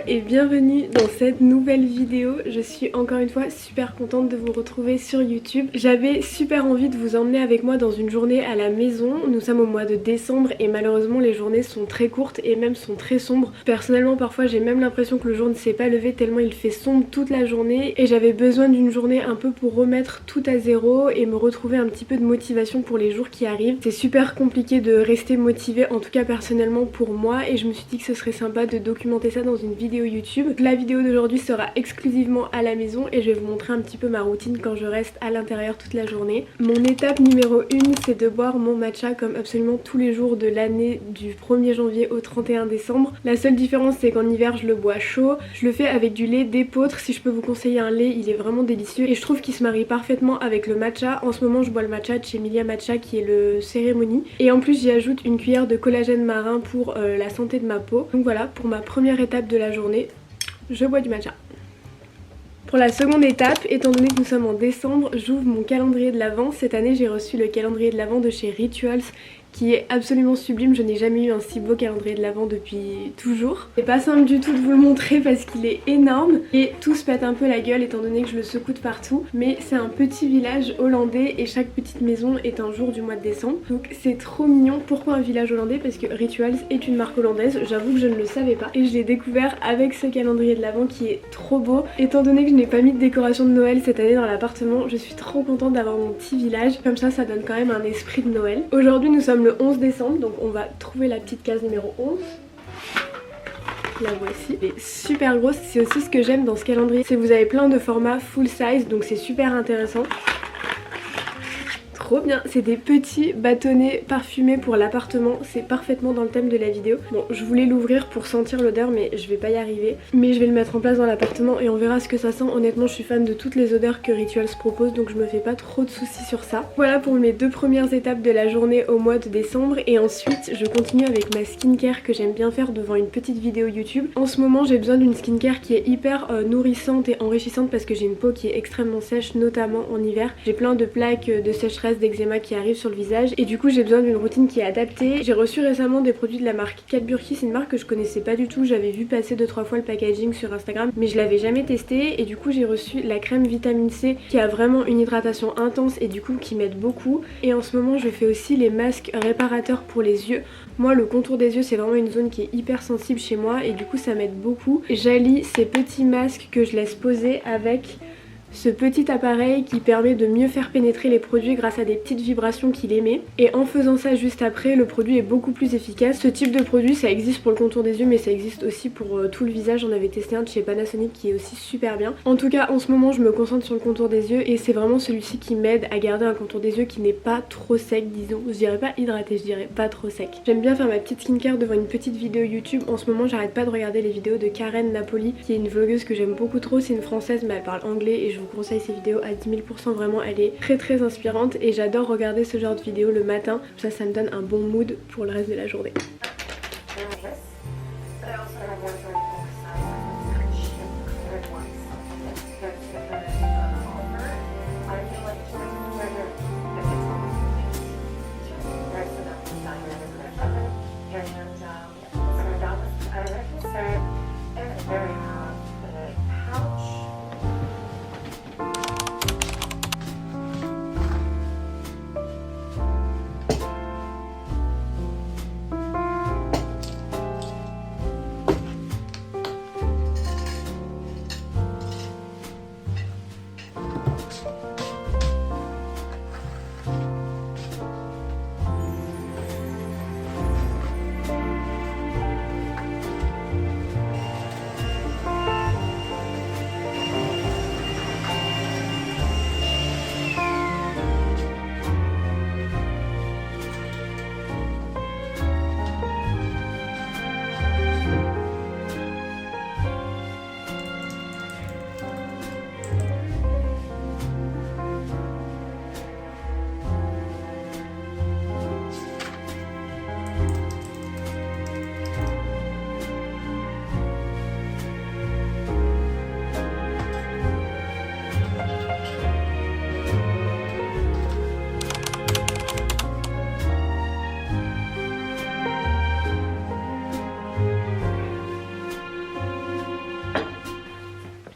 Et bienvenue dans cette nouvelle vidéo. Je suis encore une fois super contente de vous retrouver sur YouTube. J'avais super envie de vous emmener avec moi dans une journée à la maison. Nous sommes au mois de décembre et malheureusement les journées sont très courtes et même sont très sombres. Personnellement parfois j'ai même l'impression que le jour ne s'est pas levé tellement il fait sombre toute la journée et j'avais besoin d'une journée un peu pour remettre tout à zéro et me retrouver un petit peu de motivation pour les jours qui arrivent. C'est super compliqué de rester motivée, en tout cas personnellement pour moi, et je me suis dit que ce serait sympa de documenter ça dans une vidéo YouTube. La vidéo d'aujourd'hui sera exclusivement à la maison et je vais vous montrer un petit peu ma routine quand je reste à l'intérieur toute la journée. Mon étape numéro 1, c'est de boire mon matcha comme absolument tous les jours de l'année du 1er janvier au 31 décembre. La seule différence c'est qu'en hiver je le bois chaud. Je le fais avec du lait d'épeautre. Si je peux vous conseiller un lait, il est vraiment délicieux et je trouve qu'il se marie parfaitement avec le matcha. En ce moment je bois le matcha de chez Milia Matcha qui est le cérémonie et en plus j'y ajoute une cuillère de collagène marin pour la santé de ma peau. Donc voilà, pour ma première étape de la journée, je bois du matcha. Pour la seconde étape, étant donné que nous sommes en décembre, j'ouvre mon calendrier de l'Avent. Cette année j'ai reçu le calendrier de l'Avent de chez Rituals qui est absolument sublime. Je n'ai jamais eu un si beau calendrier de l'Avent depuis toujours. C'est pas simple du tout de vous le montrer parce qu'il est énorme et tout se pète un peu la gueule étant donné que je le secoue de partout. Mais c'est un petit village hollandais et chaque petite maison est un jour du mois de décembre. Donc c'est trop mignon. Pourquoi un village hollandais? Parce que Rituals est une marque hollandaise. J'avoue que je ne le savais pas et je l'ai découvert avec ce calendrier de l'Avent qui est trop beau. Étant donné que je n'ai pas mis de décoration de Noël cette année dans l'appartement, je suis trop contente d'avoir mon petit village. Comme ça donne quand même un esprit de Noël. Aujourd'hui nous sommes le 11 décembre, donc on va trouver la petite case numéro 11. La voici, elle est super grosse. C'est aussi ce que j'aime dans ce calendrier, c'est que vous avez plein de formats full size, donc c'est super intéressant. Trop bien, c'est des petits bâtonnets parfumés pour l'appartement, c'est parfaitement dans le thème de la vidéo. Bon, je voulais l'ouvrir pour sentir l'odeur mais je vais pas y arriver. Mais je vais le mettre en place dans l'appartement et on verra ce que ça sent. Honnêtement je suis fan de toutes les odeurs que Rituals propose donc je me fais pas trop de soucis sur ça. Voilà pour mes deux premières étapes de la journée au mois de décembre et ensuite je continue avec ma skincare que j'aime bien faire devant une petite vidéo YouTube. En ce moment j'ai besoin d'une skincare qui est hyper nourrissante et enrichissante parce que j'ai une peau qui est extrêmement sèche notamment en hiver. J'ai plein de plaques de sécheresse, d'eczéma qui arrive sur le visage et du coup j'ai besoin d'une routine qui est adaptée. J'ai reçu récemment des produits de la marque Cadburki, c'est une marque que je connaissais pas du tout, j'avais vu passer 2-3 fois le packaging sur Instagram mais je l'avais jamais testé et du coup j'ai reçu la crème vitamine C qui a vraiment une hydratation intense et du coup qui m'aide beaucoup. Et en ce moment je fais aussi les masques réparateurs pour les yeux. Moi le contour des yeux c'est vraiment une zone qui est hyper sensible chez moi et du coup ça m'aide beaucoup. J'allie ces petits masques que je laisse poser avec ce petit appareil qui permet de mieux faire pénétrer les produits grâce à des petites vibrations qu'il émet et en faisant ça juste après le produit est beaucoup plus efficace. Ce type de produit ça existe pour le contour des yeux mais ça existe aussi pour tout le visage. On avait testé un de chez Panasonic qui est aussi super bien. En tout cas en ce moment je me concentre sur le contour des yeux et c'est vraiment celui-ci qui m'aide à garder un contour des yeux qui n'est pas trop sec, disons. Je dirais pas hydraté, je dirais pas trop sec. J'aime bien faire ma petite skincare devant une petite vidéo YouTube. En ce moment j'arrête pas de regarder les vidéos de Karen Napoli qui est une vlogueuse que j'aime beaucoup trop. C'est une française mais elle parle anglais et je vous conseille ses vidéos à 10 000%, vraiment elle est très inspirante et j'adore regarder ce genre de vidéos le matin, ça me donne un bon mood pour le reste de la journée.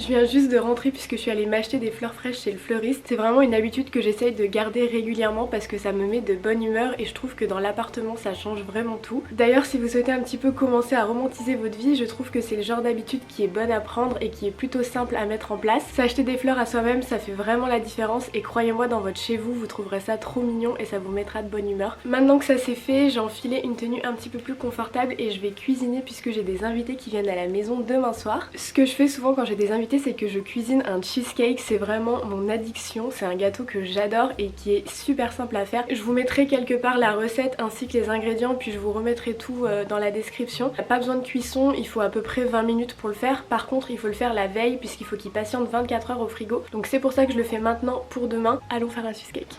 Je viens juste de rentrer puisque je suis allée m'acheter des fleurs fraîches chez le fleuriste. C'est vraiment une habitude que j'essaye de garder régulièrement parce que ça me met de bonne humeur et je trouve que dans l'appartement ça change vraiment tout. D'ailleurs si vous souhaitez un petit peu commencer à romantiser votre vie, je trouve que c'est le genre d'habitude qui est bonne à prendre et qui est plutôt simple à mettre en place. S'acheter des fleurs à soi-même ça fait vraiment la différence et croyez-moi dans votre chez vous, vous trouverez ça trop mignon et ça vous mettra de bonne humeur. Maintenant que ça c'est fait, j'ai enfilé une tenue un petit peu plus confortable et je vais cuisiner puisque j'ai des invités qui viennent à la maison demain soir. Ce que je fais souvent quand j'ai des invités c'est que je cuisine un cheesecake, c'est vraiment mon addiction, c'est un gâteau que j'adore et qui est super simple à faire. Je vous mettrai quelque part la recette ainsi que les ingrédients puis je vous remettrai tout dans la description. Pas besoin de cuisson, il faut à peu près 20 minutes pour le faire. Par contre il faut le faire la veille puisqu'il faut qu'il patiente 24 heures au frigo. Donc c'est pour ça que je le fais maintenant pour demain. Allons faire un cheesecake.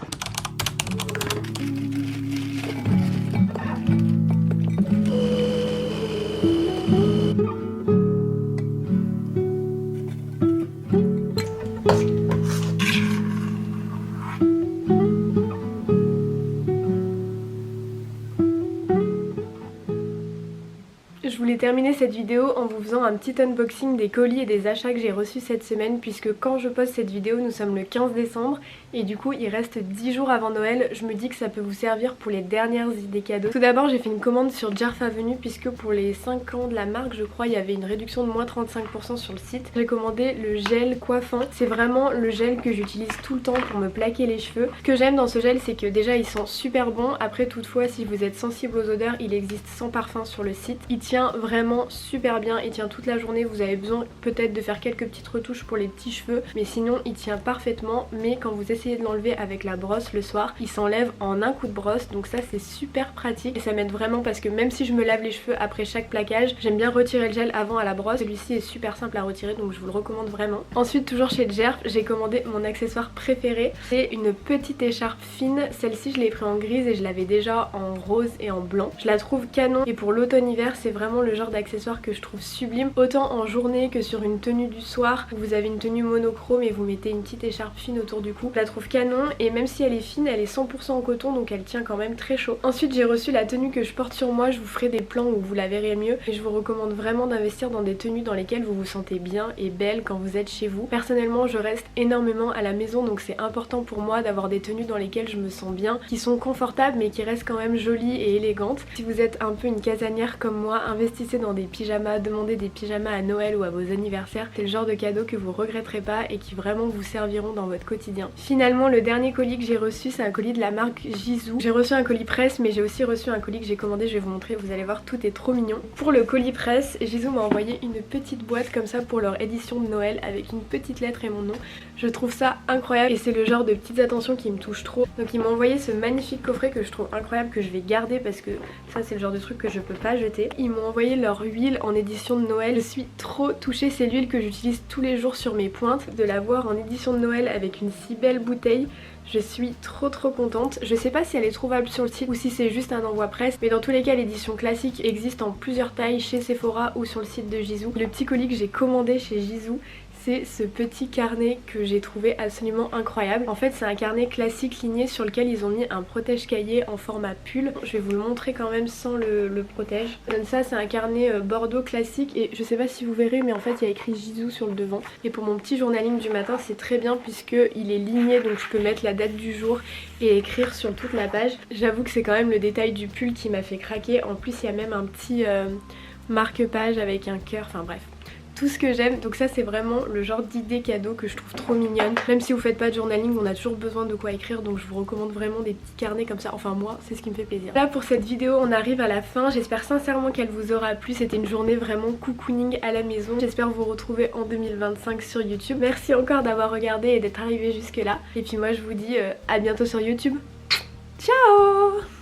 Je voulais terminer cette vidéo en vous faisant un petit unboxing des colis et des achats que j'ai reçus cette semaine puisque quand je poste cette vidéo nous sommes le 15 décembre et du coup il reste 10 jours avant Noël. Je me dis que ça peut vous servir pour les dernières idées cadeaux. Tout d'abord j'ai fait une commande sur Jarf Avenue puisque pour les 5 ans de la marque je crois il y avait une réduction de moins 35% sur le site. J'ai commandé le gel coiffant, c'est vraiment le gel que j'utilise tout le temps pour me plaquer les cheveux. Ce que j'aime dans ce gel c'est que déjà il sent super bon, après toutefois si vous êtes sensible aux odeurs il existe sans parfum sur le site. Il tient vraiment super bien, il tient toute la journée, vous avez besoin peut-être de faire quelques petites retouches pour les petits cheveux mais sinon il tient parfaitement, mais quand vous essayez de l'enlever avec la brosse le soir il s'enlève en un coup de brosse, donc ça c'est super pratique et ça m'aide vraiment parce que même si je me lave les cheveux après chaque plaquage j'aime bien retirer le gel avant à la brosse. Celui-ci est super simple à retirer donc je vous le recommande vraiment. Ensuite toujours chez Jarf j'ai commandé mon accessoire préféré, c'est une petite écharpe fine. Celle-ci je l'ai pris en grise et je l'avais déjà en rose et en blanc. Je la trouve canon et pour l'automne-hiver c'est vraiment le genre d'accessoire que je trouve sublime, autant en journée que sur une tenue du soir où vous avez une tenue monochrome et vous mettez une petite écharpe fine autour du cou. Je la trouve canon et même si elle est fine elle est 100% en coton donc elle tient quand même très chaud. Ensuite j'ai reçu la tenue que je porte sur moi, je vous ferai des plans où vous la verrez mieux et je vous recommande vraiment d'investir dans des tenues dans lesquelles vous vous sentez bien et belle quand vous êtes chez vous. Personnellement je reste énormément à la maison donc c'est important pour moi d'avoir des tenues dans lesquelles je me sens bien, qui sont confortables mais qui restent quand même jolies et élégantes. Si vous êtes un peu une casanière comme moi, investissez dans des pyjamas, demandez des pyjamas à Noël ou à vos anniversaires, c'est le genre de cadeau que vous regretterez pas et qui vraiment vous serviront dans votre quotidien. Finalement le dernier colis que j'ai reçu c'est un colis de la marque Jisoo. J'ai reçu un colis presse mais j'ai aussi reçu un colis que j'ai commandé, je vais vous montrer, vous allez voir tout est trop mignon. Pour le colis presse, Jisoo m'a envoyé une petite boîte comme ça pour leur édition de Noël avec une petite lettre et mon nom. Je trouve ça incroyable et c'est le genre de petites attentions qui me touchent trop. Donc ils m'ont envoyé ce magnifique coffret que je trouve incroyable, que je vais garder parce que ça c'est le genre de truc que je peux pas jeter. Ils m'ont envoyé leur huile en édition de Noël. Je suis trop touchée, c'est l'huile que j'utilise tous les jours sur mes pointes. De la voir en édition de Noël avec une si belle bouteille, je suis trop contente. Je sais pas si elle est trouvable sur le site ou si c'est juste un envoi presse, mais dans tous les cas l'édition classique existe en plusieurs tailles chez Sephora ou sur le site de Jisoo. Le petit colis que j'ai commandé chez Jisoo, c'est ce petit carnet que j'ai trouvé absolument incroyable. En fait c'est un carnet classique ligné sur lequel ils ont mis un protège-cahier en format pull. Je vais vous le montrer quand même sans le protège. Donc ça c'est un carnet bordeaux classique et je sais pas si vous verrez mais en fait il y a écrit Jisoo sur le devant. Et pour mon petit journaling du matin c'est très bien puisque il est ligné donc je peux mettre la date du jour et écrire sur toute la page. J'avoue que c'est quand même le détail du pull qui m'a fait craquer. En plus il y a même un petit marque-page avec un cœur, enfin bref. Tout ce que j'aime, donc ça c'est vraiment le genre d'idée cadeau que je trouve trop mignonne. Même si vous faites pas de journaling, on a toujours besoin de quoi écrire, donc je vous recommande vraiment des petits carnets comme ça. Enfin moi c'est ce qui me fait plaisir. Là pour cette vidéo on arrive à la fin, j'espère sincèrement qu'elle vous aura plu. C'était une journée vraiment cocooning à la maison. J'espère vous retrouver en 2025 sur YouTube. Merci encore d'avoir regardé et d'être arrivé jusque là. Et puis moi je vous dis à bientôt sur YouTube. Ciao!